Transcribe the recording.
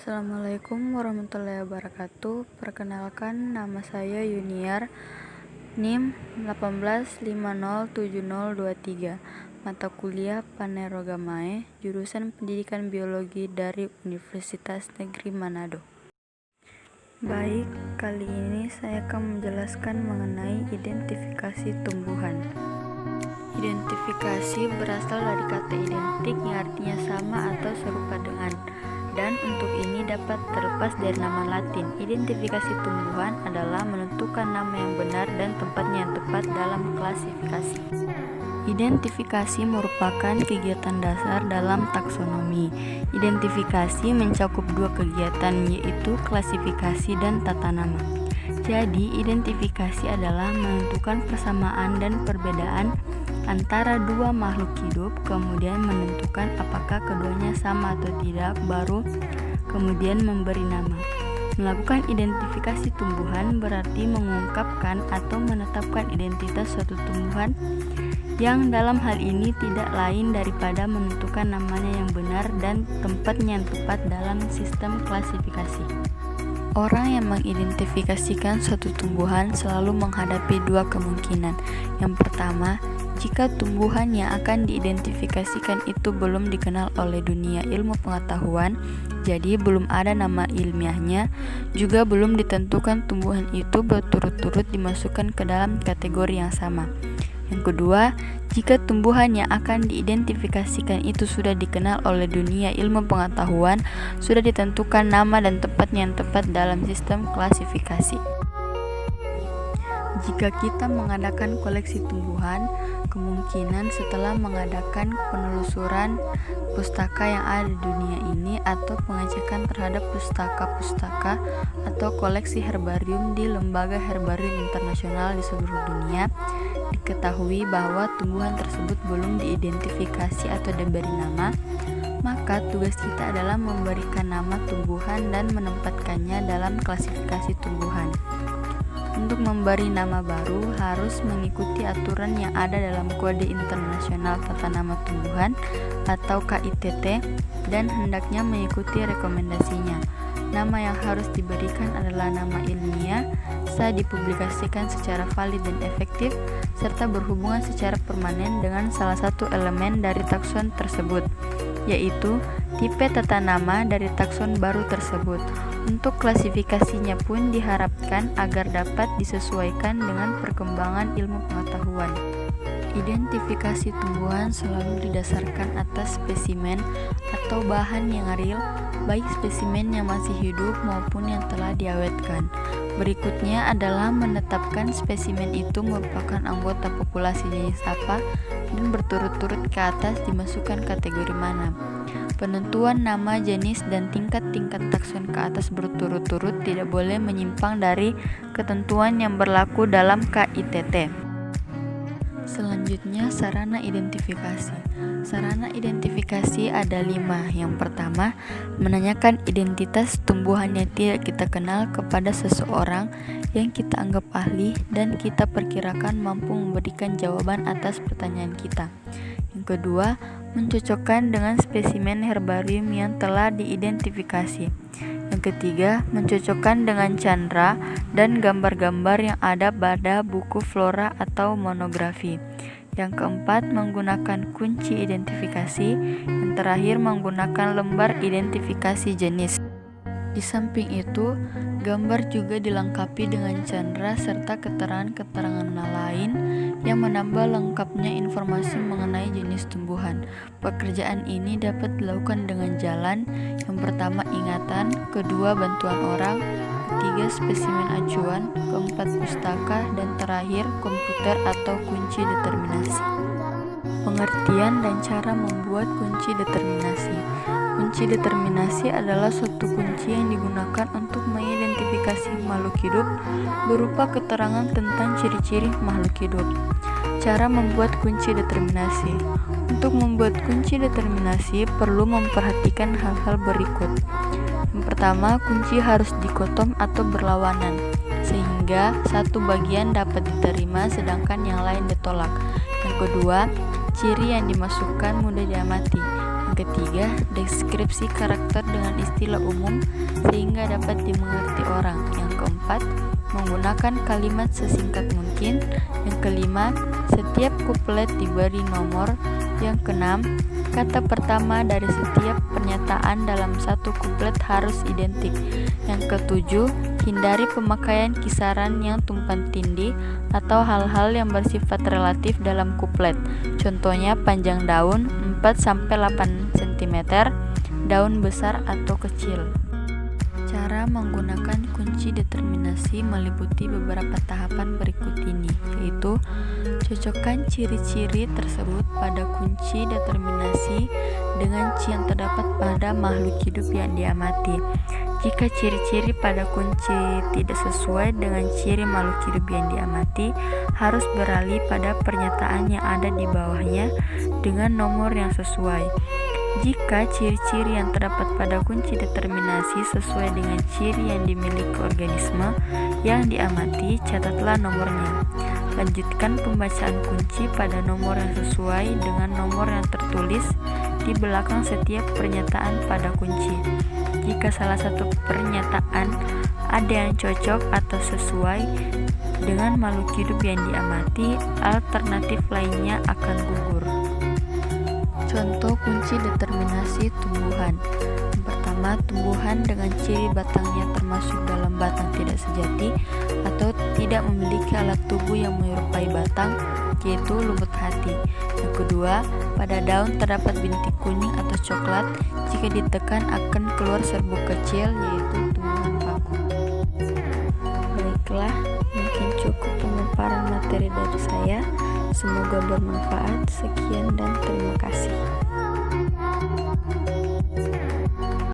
Assalamualaikum warahmatullahi wabarakatuh. Perkenalkan, nama saya Yuniar, NIM 18507023, mata kuliah Panerogamae, jurusan Pendidikan Biologi dari Universitas Negeri Manado. Baik, kali ini saya akan menjelaskan mengenai identifikasi tumbuhan. Identifikasi berasal dari kata identik yang artinya sama atau serupa dengan, dan untuk ini dapat terlepas dari nama Latin. Identifikasi tumbuhan adalah menentukan nama yang benar dan tempatnya yang tepat dalam klasifikasi. Identifikasi merupakan kegiatan dasar dalam taksonomi. Identifikasi mencakup dua kegiatan, yaitu klasifikasi dan tata nama. Jadi, identifikasi adalah menentukan persamaan dan perbedaan antara dua makhluk hidup, kemudian menentukan apakah keduanya sama atau tidak, baru kemudian memberi nama. Melakukan identifikasi tumbuhan berarti mengungkapkan atau menetapkan identitas suatu tumbuhan yang dalam hal ini tidak lain daripada menentukan namanya yang benar dan tempatnya yang tepat dalam sistem klasifikasi. Orang yang mengidentifikasikan suatu tumbuhan selalu menghadapi dua kemungkinan. Yang pertama, jika tumbuhan yang akan diidentifikasikan itu belum dikenal oleh dunia ilmu pengetahuan, jadi belum ada nama ilmiahnya, juga belum ditentukan tumbuhan itu berturut-turut dimasukkan ke dalam kategori yang sama. Yang kedua, jika tumbuhan yang akan diidentifikasikan itu sudah dikenal oleh dunia ilmu pengetahuan, sudah ditentukan nama dan tempatnya yang tepat dalam sistem klasifikasi. Jika kita mengadakan koleksi tumbuhan, kemungkinan setelah mengadakan penelusuran pustaka yang ada di dunia ini atau pengecekan terhadap pustaka-pustaka atau koleksi herbarium di lembaga herbarium internasional di seluruh dunia, diketahui bahwa tumbuhan tersebut belum diidentifikasi atau diberi nama, maka tugas kita adalah memberikan nama tumbuhan dan menempatkannya dalam klasifikasi tumbuhan. Untuk memberi nama baru harus mengikuti aturan yang ada dalam Kode Internasional Tata Nama Tumbuhan atau KITT dan hendaknya mengikuti rekomendasinya. Nama yang harus diberikan adalah nama ilmiah, sah dipublikasikan secara valid dan efektif, serta berhubungan secara permanen dengan salah satu elemen dari takson tersebut, yaitu tipe tata nama dari takson baru tersebut. Untuk klasifikasinya pun diharapkan agar dapat disesuaikan dengan perkembangan ilmu pengetahuan. Identifikasi tumbuhan selalu didasarkan atas spesimen atau bahan yang real, baik spesimen yang masih hidup maupun yang telah diawetkan. Berikutnya adalah menetapkan spesimen itu merupakan anggota populasi jenis apa dan berturut-turut ke atas dimasukkan kategori mana. Penentuan nama, jenis, dan tingkat-tingkat takson ke atas berturut-turut tidak boleh menyimpang dari ketentuan yang berlaku dalam KITT. Selanjutnya, sarana identifikasi. Sarana identifikasi ada 5. Yang pertama, menanyakan identitas tumbuhan yang tidak kita kenal kepada seseorang yang kita anggap ahli dan kita perkirakan mampu memberikan jawaban atas pertanyaan kita. Yang kedua, mencocokkan dengan spesimen herbarium yang telah diidentifikasi. Yang ketiga, mencocokkan dengan candra dan gambar-gambar yang ada pada buku flora atau monografi. Yang keempat, menggunakan kunci identifikasi. Yang terakhir, menggunakan lembar identifikasi jenis. Di samping itu, gambar juga dilengkapi dengan candra serta keterangan-keterangan lain yang menambah lengkapnya informasi mengenai jenis tumbuhan. Pekerjaan ini dapat dilakukan dengan jalan. Yang pertama, ingatan, kedua, bantuan orang, ketiga, spesimen acuan, keempat, pustaka, dan terakhir, komputer atau kunci determinasi. Pengertian dan cara membuat kunci determinasi. Kunci determinasi adalah suatu kunci yang digunakan untuk mengidentifikasi makhluk hidup berupa keterangan tentang ciri-ciri makhluk hidup. Cara membuat kunci determinasi. Untuk membuat kunci determinasi perlu memperhatikan hal-hal berikut. Yang pertama, kunci harus dikotom atau berlawanan, sehingga satu bagian dapat diterima sedangkan yang lain ditolak. Yang kedua, ciri yang dimasukkan mudah diamati. Yang ketiga, deskripsi karakter dengan istilah umum sehingga dapat dimengerti orang. Yang keempat, menggunakan kalimat sesingkat mungkin. Yang kelima, setiap kuplet diberi nomor. Yang keenam, kata pertama dari setiap pernyataan dalam satu kuplet harus identik. Yang ketujuh, hindari pemakaian kisaran yang tumpang tindih atau hal-hal yang bersifat relatif dalam kuplet. Contohnya panjang daun 4-8 cm, daun besar atau kecil. Cara menggunakan kunci determinasi meliputi beberapa tahapan berikut ini, yaitu cocokkan ciri-ciri tersebut pada kunci determinasi dengan yang terdapat pada makhluk hidup yang diamati. Jika ciri-ciri pada kunci tidak sesuai dengan ciri makhluk hidup yang diamati, harus beralih pada pernyataan yang ada di bawahnya dengan nomor yang sesuai. Jika ciri-ciri yang terdapat pada kunci determinasi sesuai dengan ciri yang dimiliki organisme yang diamati, catatlah nomornya. Lanjutkan pembacaan kunci pada nomor yang sesuai dengan nomor yang tertulis di belakang setiap pernyataan pada kunci. Jika salah satu pernyataan ada yang cocok atau sesuai dengan makhluk hidup yang diamati, alternatif lainnya akan gugur. Contoh kunci determinasi tumbuhan. Yang pertama, tumbuhan dengan ciri batangnya termasuk dalam batang tidak sejati atau tidak memiliki alat tubuh yang menyerupai batang, yaitu lumut hati. Yang kedua, pada daun terdapat bintik kuning atau coklat. Jika ditekan akan keluar serbuk kecil, yaitu tumbuhan paku. Baiklah, mungkin cukup pemaparan materi dari saya. Semoga bermanfaat. Sekian dan terima kasih.